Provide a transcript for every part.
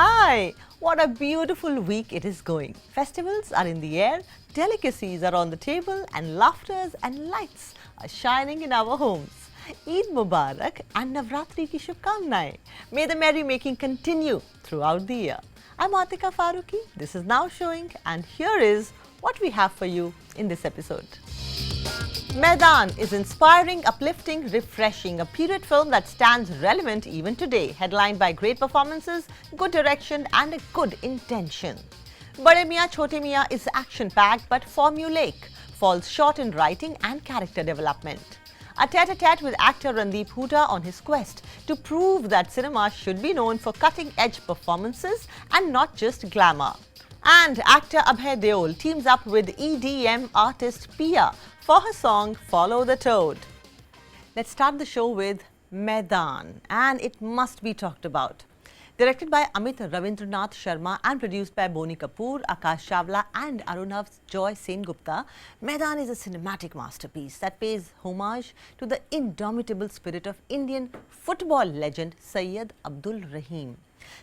Hi! What a beautiful week it is going. Festivals are in the air, delicacies are on the table, and laughters and lights are shining in our homes. Eid Mubarak and Navratri ki Shubhkamnaएं. May the merrymaking continue throughout the year. I'm Atika Farooqui. This is Now Showing, and here is what we have for you in this episode. Maidaan is inspiring, uplifting, refreshing, a period film that stands relevant even today, headlined by great performances, good direction and a good intention. Bade Miyan Chote Miyan is action-packed but formulaic, falls short in writing and character development. A tete-a-tete with actor Randeep Hooda on his quest to prove that cinema should be known for cutting-edge performances and not just glamour. And actor Abhay Deol teams up with EDM artist Pia for her song Follow the Toad. Let's start the show with Maidaan, and it must be talked about. Directed by Amit Ravindranath Sharma and produced by Boni Kapoor, Akash Chawla and Arunav Joy Sengupta, Maidaan is a cinematic masterpiece that pays homage to the indomitable spirit of Indian football legend Syed Abdul Rahim.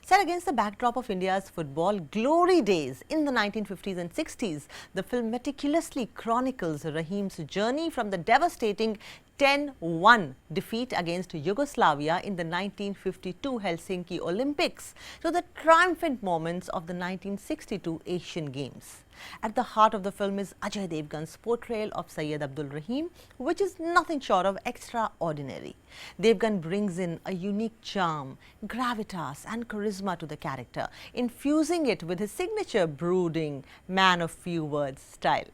Set against the backdrop of India's football glory days in the 1950s and 60s, the film meticulously chronicles Rahim's journey from the devastating 10-1 defeat against Yugoslavia in the 1952 Helsinki Olympics to the triumphant moments of the 1962 Asian Games. At the heart of the film is Ajay Devgn's portrayal of Syed Abdul Rahim, which is nothing short of extraordinary. Devgn brings in a unique charm, gravitas and charisma to the character, infusing it with his signature brooding, man of few words style.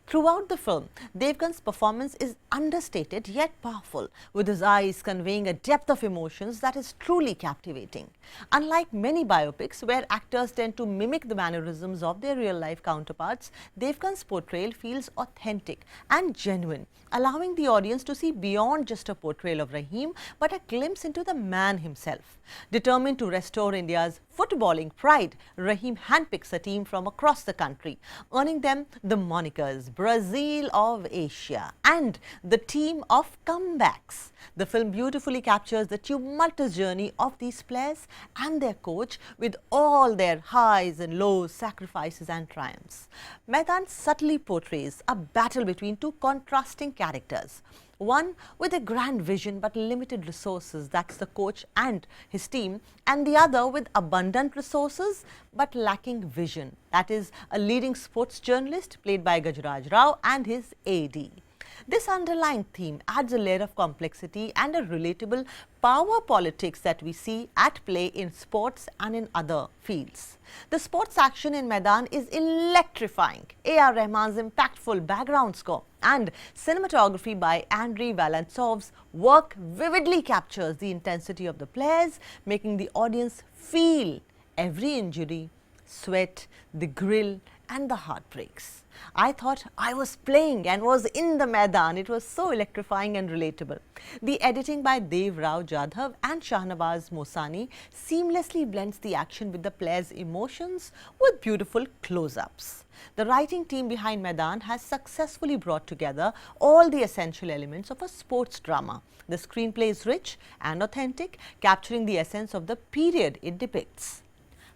Throughout the film, Devgn's performance is understated yet powerful, with his eyes conveying a depth of emotions that is truly captivating. Unlike many biopics where actors tend to mimic the mannerisms of their real-life counterparts, Devgn's portrayal feels authentic and genuine, allowing the audience to see beyond just a portrayal of Rahim, but a glimpse into the man himself. Determined to restore India's footballing pride, Rahim handpicks a team from across the country, earning them the monikers Brazil of Asia and the team of comebacks. The film beautifully captures the tumultuous journey of these players and their coach, with all their highs and lows, sacrifices and triumphs. Maidaan subtly portrays a battle between two contrasting characters. One with a grand vision but limited resources, that's the coach and his team, and the other with abundant resources but lacking vision, that is a leading sports journalist played by Gajraj Rao and his AD. This underlying theme adds a layer of complexity and a relatable power politics that we see at play in sports and in other fields. The sports action in Maidaan is electrifying. A.R. Rahman's impactful background score and cinematography by Andrei Valantsov's work vividly captures the intensity of the players, making the audience feel every injury, sweat, the grill and the heartbreaks. I thought I was playing and was in the Maidaan. It was so electrifying and relatable. The editing by Dev Rao Jadhav and Shahnawaz Mosani seamlessly blends the action with the players' emotions with beautiful close-ups. The writing team behind Maidaan has successfully brought together all the essential elements of a sports drama. The screenplay is rich and authentic, capturing the essence of the period it depicts.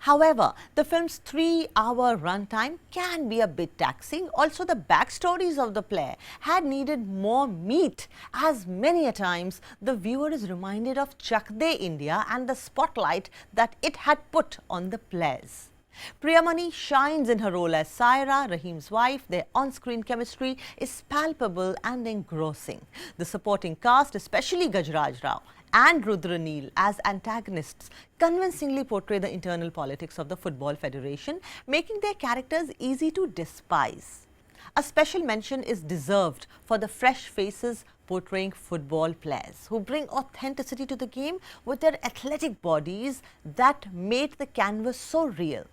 However, the film's 3-hour runtime can be a bit taxing. Also, the backstories of the player had needed more meat, as many a times the viewer is reminded of Chak De India and the spotlight that it had put on the players. Priyamani shines in her role as Saira, Rahim's wife. Their on-screen chemistry is palpable and engrossing. The supporting cast, especially Gajraj Rao and Rudra Neel as antagonists, convincingly portray the internal politics of the Football Federation, making their characters easy to despise. A special mention is deserved for the fresh faces portraying football players who bring authenticity to the game with their athletic bodies that made the canvas so real.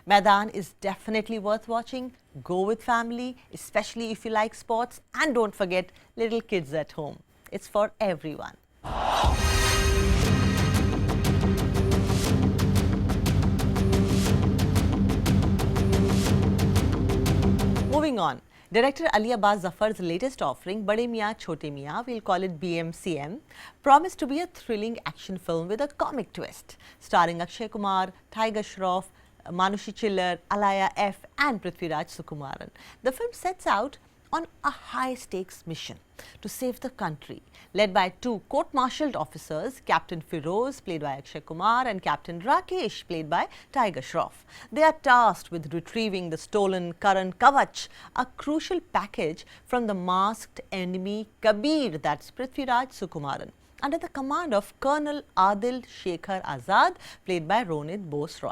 Maidaan is definitely worth watching. Go with family, especially if you like sports, and don't forget little kids at home. It's for everyone. Moving on, Director Ali Abbaz Zafar's latest offering, Bade Miyan Chote Miyan, we'll call it BMCM, promised to be a thrilling action film with a comic twist, starring Akshay, Kumar, Tigger, Shroff, Manushi Chiller, Alaya F and Prithviraj Sukumaran. The film sets out on a high-stakes mission to save the country, led by two court-martialed officers, Captain Feroz, played by Akshay Kumar, and Captain Rakesh, played by Tigger Shroff. They are tasked with retrieving the stolen Karan Kavach, a crucial package from the masked enemy Kabir, that's Prithviraj Sukumaran, under the command of Colonel Adil Shekhar Azad, played by Ronit Bose Roy.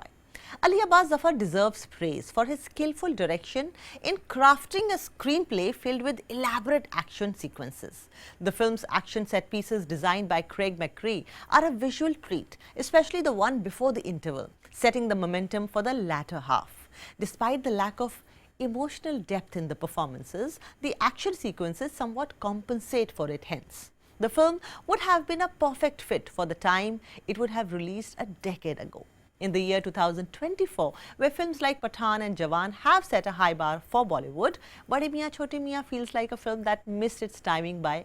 Ali Abbaz Zafar deserves praise for his skillful direction in crafting a screenplay filled with elaborate action sequences. The film's action set pieces designed by Craig McRae are a visual treat, especially the one before the interval, setting the momentum for the latter half. Despite the lack of emotional depth in the performances, the action sequences somewhat compensate for it hence. The film would have been a perfect fit for the time it would have released a decade ago. In the year 2024, where films like Pathaan and Jawan have set a high bar for Bollywood, Bade Miyan Chote Miyan feels like a film that missed its timing by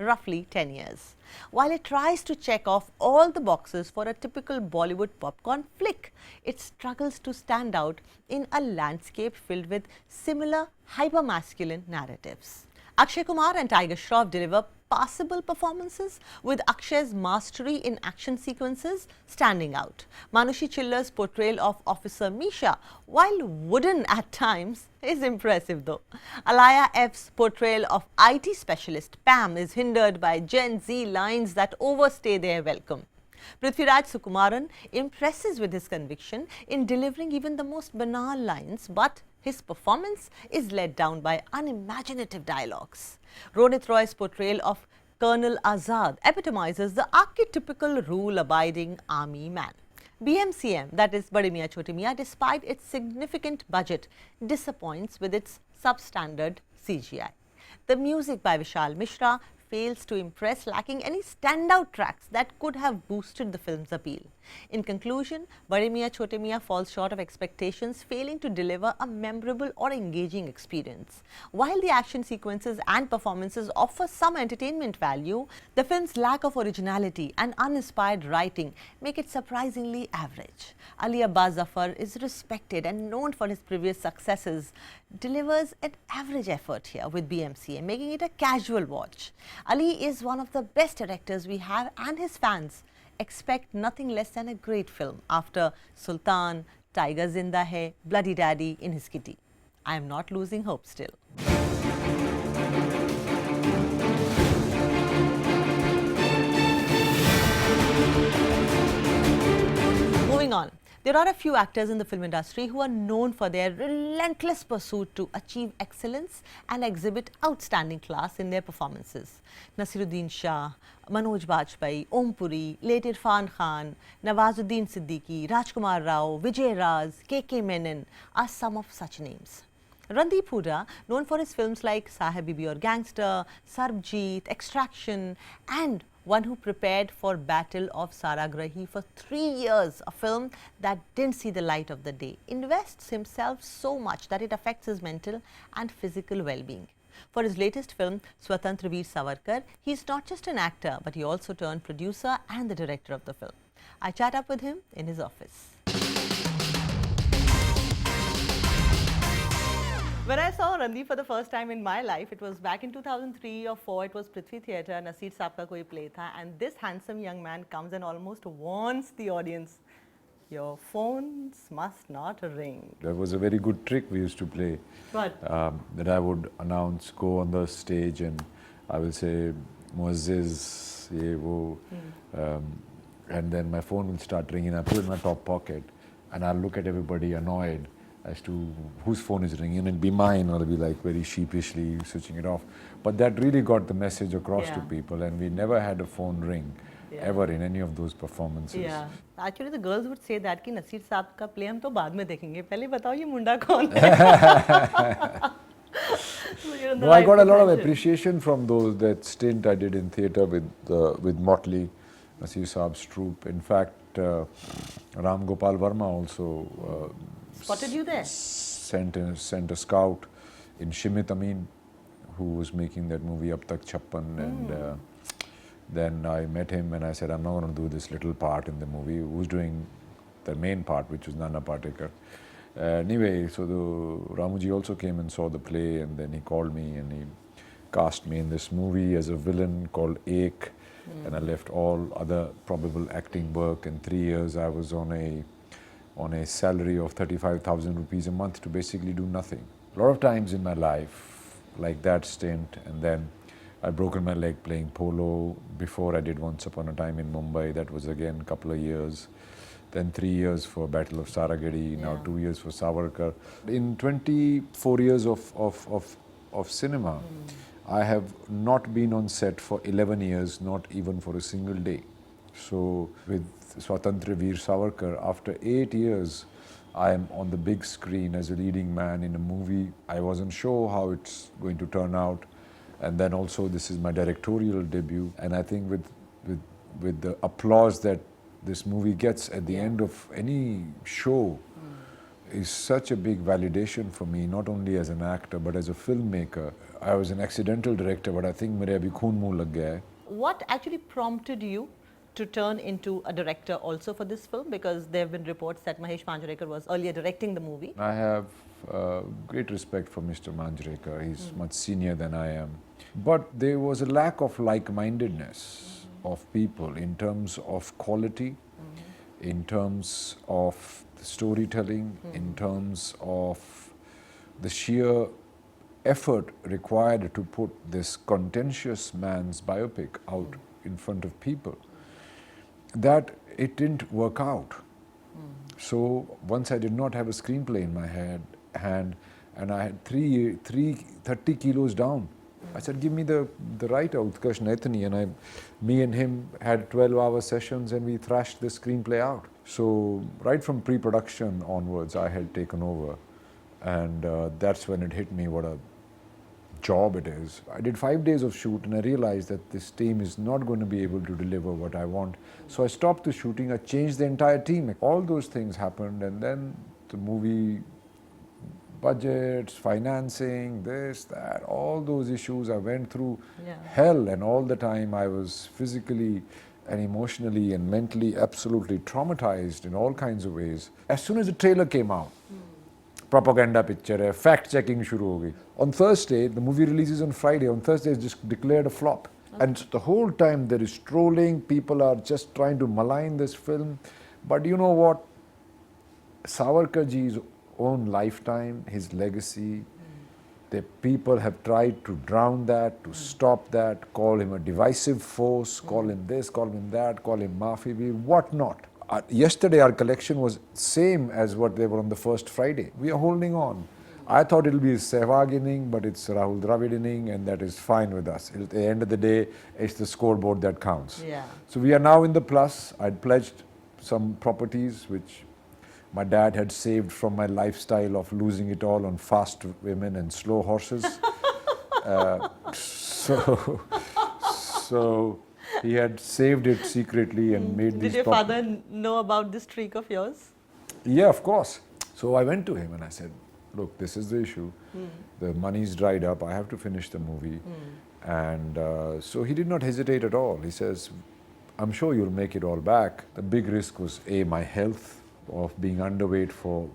roughly 10 years. While it tries to check off all the boxes for a typical Bollywood popcorn flick, it struggles to stand out in a landscape filled with similar hyper-masculine narratives. Akshay Kumar and Tigger Shroff deliver passable performances, with Akshay's mastery in action sequences standing out. Manushi Chiller's portrayal of Officer Misha, while wooden at times, is impressive though. Alaya F's portrayal of IT specialist Pam is hindered by Gen Z lines that overstay their welcome. Prithviraj Sukumaran impresses with his conviction in delivering even the most banal lines, but his performance is let down by unimaginative dialogues. Ronit Roy's portrayal of Colonel Azad epitomizes the archetypical rule-abiding army man. BMCM, that is Bade Miyan Chote Miyan, despite its significant budget, disappoints with its substandard CGI. The music by Vishal Mishra fails to impress, lacking any standout tracks that could have boosted the film's appeal. In conclusion, Bade Miyan Chote Miyan falls short of expectations, failing to deliver a memorable or engaging experience. While the action sequences and performances offer some entertainment value, the film's lack of originality and uninspired writing make it surprisingly average. Ali Abbaz Zafar is respected and known for his previous successes, delivers an average effort here with BMCM, making it a casual watch. Ali is one of the best directors we have, and his fans expect nothing less than a great film after Sultan, Tiger Zinda Hai, Bloody Daddy in his kitty. I am not losing hope still. Moving on. There are a few actors in the film industry who are known for their relentless pursuit to achieve excellence and exhibit outstanding class in their performances. Naseeruddin Shah, Manoj Bajpayee, Om Puri, late Irfan Khan, Nawazuddin Siddiqui, Rajkumar Rao, Vijay Raz, K.K. Menon are some of such names. Randeep Hooda, known for his films like Saheb Bibi Aur Gangster, Sarbjeet, Extraction, and one who prepared for Battle of Saragrahi for 3 years, a film that didn't see the light of the day, invests himself so much that it affects his mental and physical well-being. For his latest film, Swatantrya Veer Savarkar, he is not just an actor, but he also turned producer and the director of the film. I chat up with him in his office. When I saw Randeep for the first time in my life, it was back in 2003 or 4. It was Prithvi Theatre, Nasir Saab ka koi play tha, and this handsome young man comes and almost warns the audience, your phones must not ring. There was a very good trick we used to play. What? That I would announce, go on the stage, and I will say, Muazziz, ye wo, and then my phone will start ringing. I put it in my top pocket, and I'll look at everybody annoyed as to whose phone is ringing, and it'll be mine, or it'll be like very sheepishly switching it off. But that really got the message across to people, and we never had a phone ring ever in any of those performances. Yeah, actually the girls would say that कि नसीर साहब का play हम तो बाद में देखेंगे, पहले बताओ ये मुंडा कौन है? No, I got a lot of appreciation from that stint I did in theatre with Motley, Nasir Saab's troupe. In fact, Ram Gopal Verma also spotted you there? Sent a scout in Shimit Amin, who was making that movie Ab Tak Chappan, and then I met him and I said, I'm not going to do this little part in the movie. Who's doing the main part, which was Nana Patekar. Anyway, so the Ramuji also came and saw the play, and then he called me and he cast me in this movie as a villain called Ek, and I left all other probable acting work. In 3 years, I was on a salary of 35,000 rupees a month to basically do nothing. A lot of times in my life, like that stint, and then I'd broken my leg playing polo. Before I did Once Upon a Time in Mumbai, that was again a couple of years. Then 3 years for Battle of Saragedi, now 2 years for Savarkar. In 24 years of cinema, I have not been on set for 11 years, not even for a single day. So with Swatantrya Veer Savarkar, after 8 years, I am on the big screen as a leading man in a movie. I wasn't sure how it's going to turn out. And then also this is my directorial debut. And I think with the applause that this movie gets at the end of any show is such a big validation for me, not only as an actor, but as a filmmaker. I was an accidental director, but I think mere abhi khoon muh lag gaya hai. What actually prompted you to turn into a director also for this film? Because there have been reports that Mahesh Manjrekar was earlier directing the movie. I have great respect for Mr. Manjrekar. He's much senior than I am. But there was a lack of like-mindedness of people in terms of quality, in terms of storytelling, in terms of the sheer effort required to put this contentious man's biopic out in front of people, that it didn't work out. So once I did not have a screenplay in my hand, and I had 30 kilos down. I said, give me the writer, Utkarsh Naithani, and me and him had 12-hour sessions and we thrashed the screenplay out. So right from pre-production onwards, I had taken over, and that's when it hit me what a job it is. I did 5 days of shoot and I realized that this team is not going to be able to deliver what I want. So I stopped the shooting, I changed the entire team. All those things happened, and then the movie budgets, financing, this, that, all those issues, I went through hell, and all the time I was physically and emotionally and mentally absolutely traumatized in all kinds of ways. As soon as the trailer came out, propaganda picture hai, fact checking shuru ho gayi. On Thursday, the movie releases on Friday, on Thursday it's just declared a flop. And the whole time there is trolling, people are just trying to malign this film. But you know what? Savarkar ji's own lifetime, his legacy, the people have tried to drown that, to stop that, call him a divisive force, call him this, call him that, call him Mafi, what not. Yesterday our collection was same as what they were on the first Friday. We are holding on. I thought it'll be a Sehwag inning, but it's Rahul Dravid inning, and that is fine with us. At the end of the day, it's the scoreboard that counts. Yeah. So we are now in the plus. I'd pledged some properties which my dad had saved from my lifestyle of losing it all on fast women and slow horses. So he had saved it secretly and made these. Did your father know about this streak of yours? Yeah, of course. So I went to him and I said, look, this is the issue. The money's dried up. I have to finish the movie. And so he did not hesitate at all. He says, I'm sure you'll make it all back. The big risk was A, my health, of being underweight for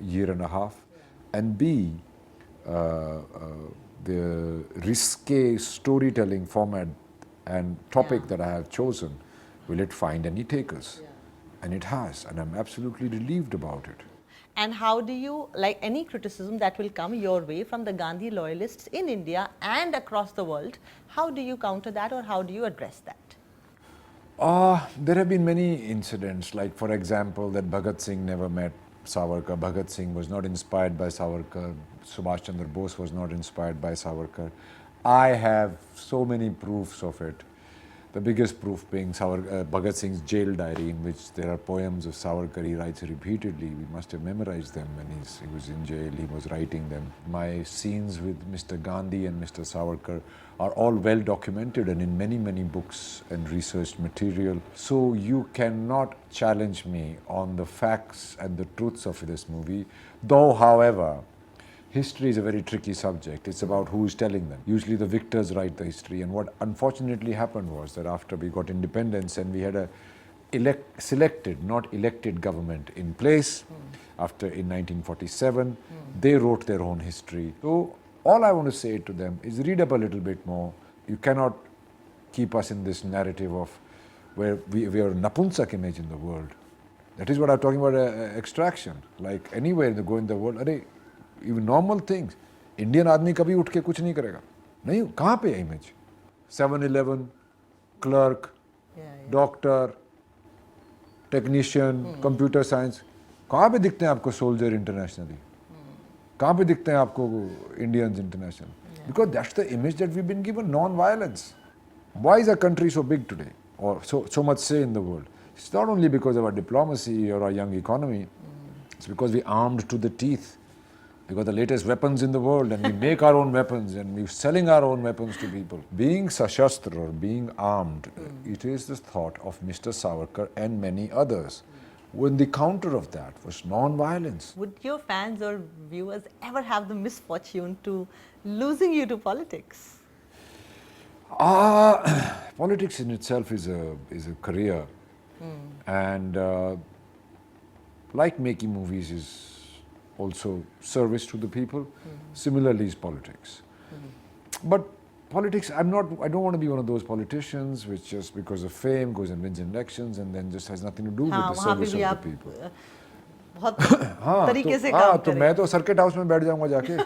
a year and a half, and B, the risque storytelling format and topic that I have chosen, will it find any takers? And it has, and I'm absolutely relieved about it. And how do you, like any criticism that will come your way from the Gandhi loyalists in India and across the world, how do you counter that, or how do you address that? There have been many incidents, like for example that Bhagat Singh never met Savarkar. Bhagat Singh was not inspired by Savarkar. Subhash Chandra Bose was not inspired by Savarkar. I have so many proofs of it. The biggest proof being Bhagat Singh's jail diary, in which there are poems of Savarkar he writes repeatedly. We must have memorized them when he was in jail, he was writing them. My scenes with Mr. Gandhi and Mr. Savarkar are all well documented and in many, many books and research material. So you cannot challenge me on the facts and the truths of this movie. Though, however, history is a very tricky subject. It's about who is telling them. Usually the victors write the history, and what unfortunately happened was that after we got independence and we had a selected, not elected government in place, after in 1947, they wrote their own history. So all I want to say to them is read up a little bit more. You cannot keep us in this narrative of where we are a Napunsak image in the world. That is what I'm talking about, extraction. Like anywhere go in the world, even normal things. Indian आदमी कभी उठ के कुछ नहीं करेगा. नहीं, कहाँ पे है image? 7-Eleven, clerk, doctor, technician, computer science. कहाँ पे दिखते हैं आपको soldier internationally? कहाँ पे दिखते हैं आपको Indians international? Because that's the image that we've been given, non-violence. Why is our country so big today, or so much say in the world? It's not only because of our diplomacy or our young economy, it's because we're armed to the teeth. We got the latest weapons in the world and we make our own weapons and we're selling our own weapons to people. Being sashastra or being armed, it is the thought of Mr. Savarkar and many others. When the counter of that was non-violence. Would your fans or viewers ever have the misfortune to losing you to politics? Politics in itself is a career. And like making movies is also service to the people, similarly is politics. But politics, I don't want to be one of those politicians which just because of fame goes and wins elections and then just has nothing to do with the service of the people. बहुत तरीके से काम तो मैं तो circuit house में बैठ जाऊंगा जाके.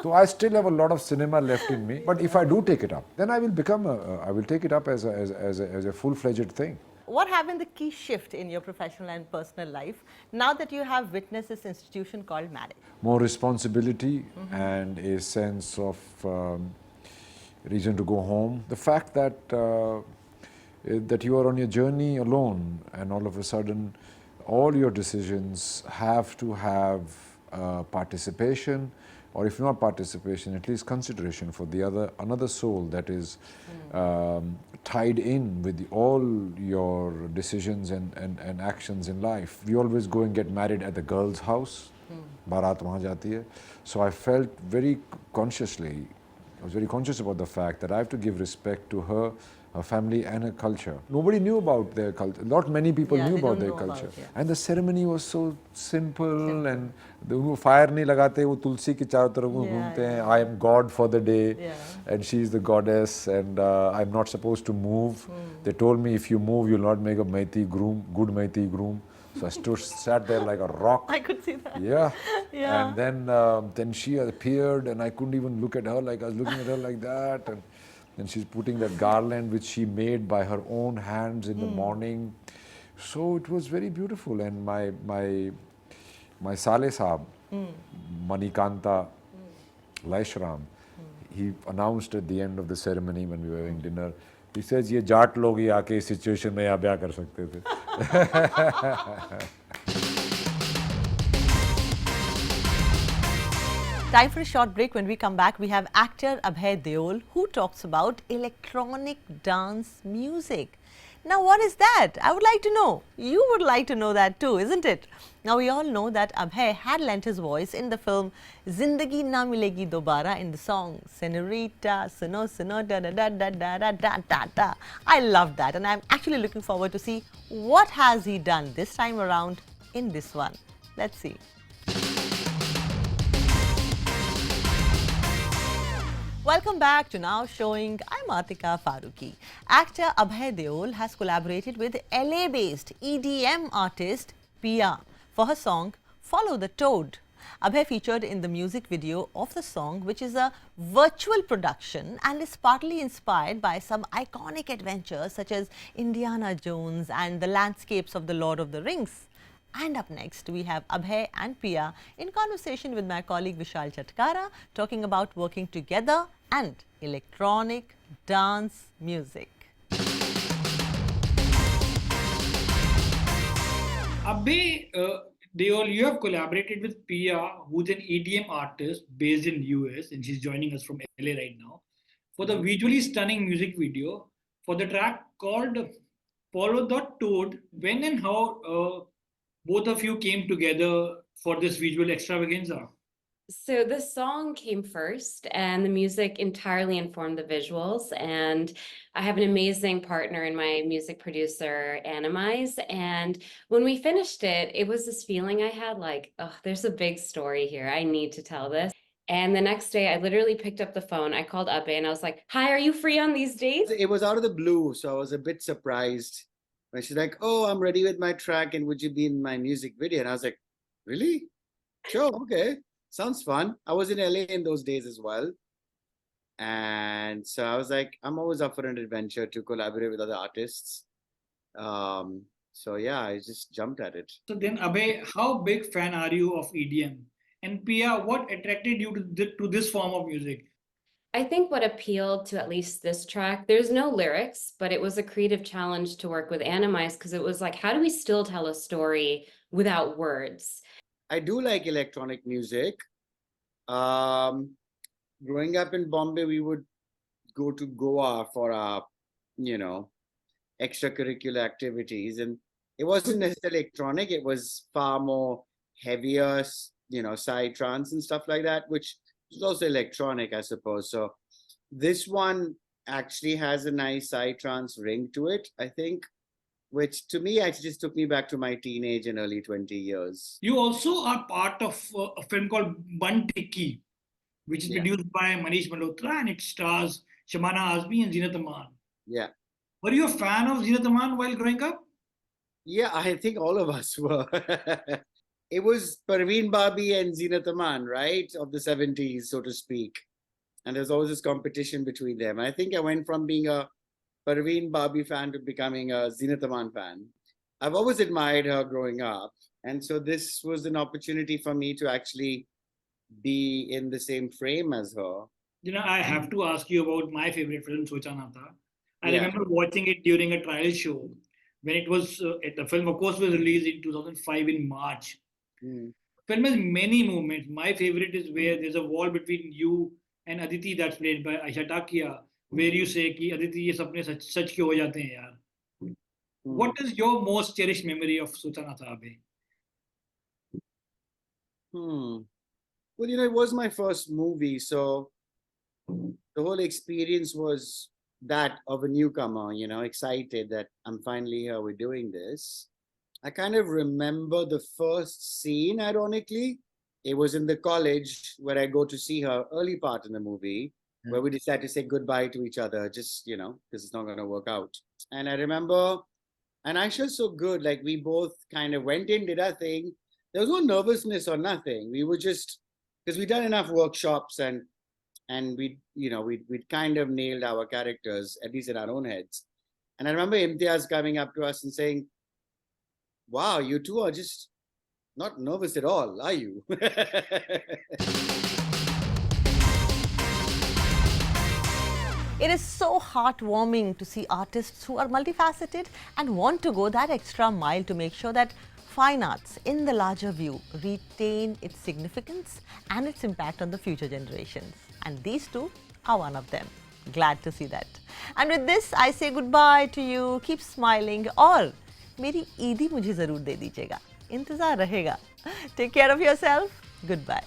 So I still have a lot of cinema left in me, but if I do take it up, then I will take it up as a full-fledged thing. What has been the key shift in your professional and personal life now that you have witnessed this institution called marriage? More responsibility and a sense of reason to go home. The fact that that you are on your journey alone and all of a sudden all your decisions have to have participation, or if not participation, at least consideration for another soul that is tied in with all your decisions and actions in life. We always go and get married at the girl's house. Baraat wahan jati hai. So I felt very consciously, I was very conscious about the fact that I have to give respect to her family and her culture. Nobody knew about their culture. Not many people knew about their culture. And the ceremony was so simple and वो fire नहीं लगाते, वो तुलसी के चारों तरफ घूमते हैं. I am God for the day and she is the goddess and I'm not supposed to move. They told me if you move you'll not make a Maiti groom, good Maiti groom. So I sat there like a rock. I could see that. Yeah. And then she appeared and I couldn't even look at her, like I was looking at her like that. And she's putting that garland which she made by her own hands in the morning. So it was very beautiful. And my Sale Saab, Manikanta Laishram, he announced at the end of the ceremony when we were having dinner, he says, ये जाट लोग ही आके इस situation में यहाँ ब्याह कर सकते थे. Time for a short break. When we come back, we have actor Abhay Deol who talks about electronic dance music. Now, what is that? I would like to know. You would like to know that too, isn't it? Now, we all know that Abhay had lent his voice in the film Zindagi Na Milegi Dobara in the song Senorita, Suno Suno Da Da Da Da Da Da Da Da Da. I love that and I'm actually looking forward to see what has he done this time around in this one. Let's see. Welcome back to Now Showing. I'm Atika Farooqui. Actor Abhay Deol has collaborated with LA-based EDM artist Pia for her song Follow the Toad. Abhay featured in the music video of the song, which is a virtual production and is partly inspired by some iconic adventures such as Indiana Jones and the landscapes of the Lord of the Rings. And up next, we have Abhay and Pia in conversation with my colleague Vishal Chatkara talking about working together and electronic dance music. Abhay Deol, you have collaborated with Pia, who's an EDM artist based in US, and she's joining us from LA right now, for the visually stunning music video for the track called Follow the Toad. When and how both of you came together for this visual extravaganza? So the song came first, and the music entirely informed the visuals. And I have an amazing partner in my music producer, Animise. And when we finished it, it was this feeling I had like, oh, there's a big story here. I need to tell this. And the next day, I literally picked up the phone. I called Abhay and I was like, "Hi, are you free on these days?" It was out of the blue, so I was a bit surprised when she's like, "Oh, I'm ready with my track, and would you be in my music video?" And I was like, "Really? Sure, okay, sounds fun." I was in LA in those days as well, and so I was like, I'm always up for an adventure to collaborate with other artists. So yeah, I just jumped at it. So then, Abhay, how big fan are you of EDM? And Pia, what attracted you to this form of music? I think what appealed to at least this track, there's no lyrics, but it was a creative challenge to work with Animise because it was like, how do we still tell a story without words? I do like electronic music. Growing up in Bombay, we would go to Goa for our, extracurricular activities, and it wasn't necessarily electronic. It was far more heavier, side trance and stuff like that, which is also electronic, I suppose. So this one actually has a nice side trance ring to it, I think, which to me actually just took me back to my teenage and early 20 years. You also are part of a film called Bun Tikki, which is Yeah. produced by Manish Malhotra and it stars Shabana Azmi and Zinat Aman. Yeah. Were you a fan of Zinat Aman while growing up? Yeah, I think all of us were. It was Parveen Babi and Zinat Aman, right? Of the 70s, so to speak. And there's always this competition between them. I think I went from being a Parveen Babi fan to becoming a Zinat Aman fan. I've always admired her growing up. And so this was an opportunity for me to actually be in the same frame as her. I have to ask you about my favorite film, Swatantrya. I Yeah. remember watching it during a trial show when it was, the film, of course, was released in 2005 in March. Mm. Film has many moments. My favorite is where there's a wall between you and Aditi that's played by Aisha Takia, where you say कि Aditi ये सपने सच क्यों हो जाते हैं यार. What is your most cherished memory of Swatantrya, Abhay? Well, it was my first movie, so the whole experience was that of a newcomer, excited that I'm finally here, we're doing this. I kind of remember the first scene, ironically. It was in the college where I go to see her, early part in the movie, where we decided to say goodbye to each other, just, because it's not going to work out. And I remember, and I felt so good, like we both kind of went in, did our thing. There was no nervousness or nothing. We were just, because we'd done enough workshops and we'd kind of nailed our characters, at least in our own heads. And I remember Imtiaz coming up to us and saying, "Wow, you two are just not nervous at all, are you?" It is so heartwarming to see artists who are multifaceted and want to go that extra mile to make sure that fine arts in the larger view retain its significance and its impact on the future generations. And these two are one of them. Glad to see that. And with this, I say goodbye to you. Keep smiling और मेरी ईदी मुझे ज़रूर दे दीजिएगा. इंतज़ार रहेगा. Take care of yourself. Goodbye.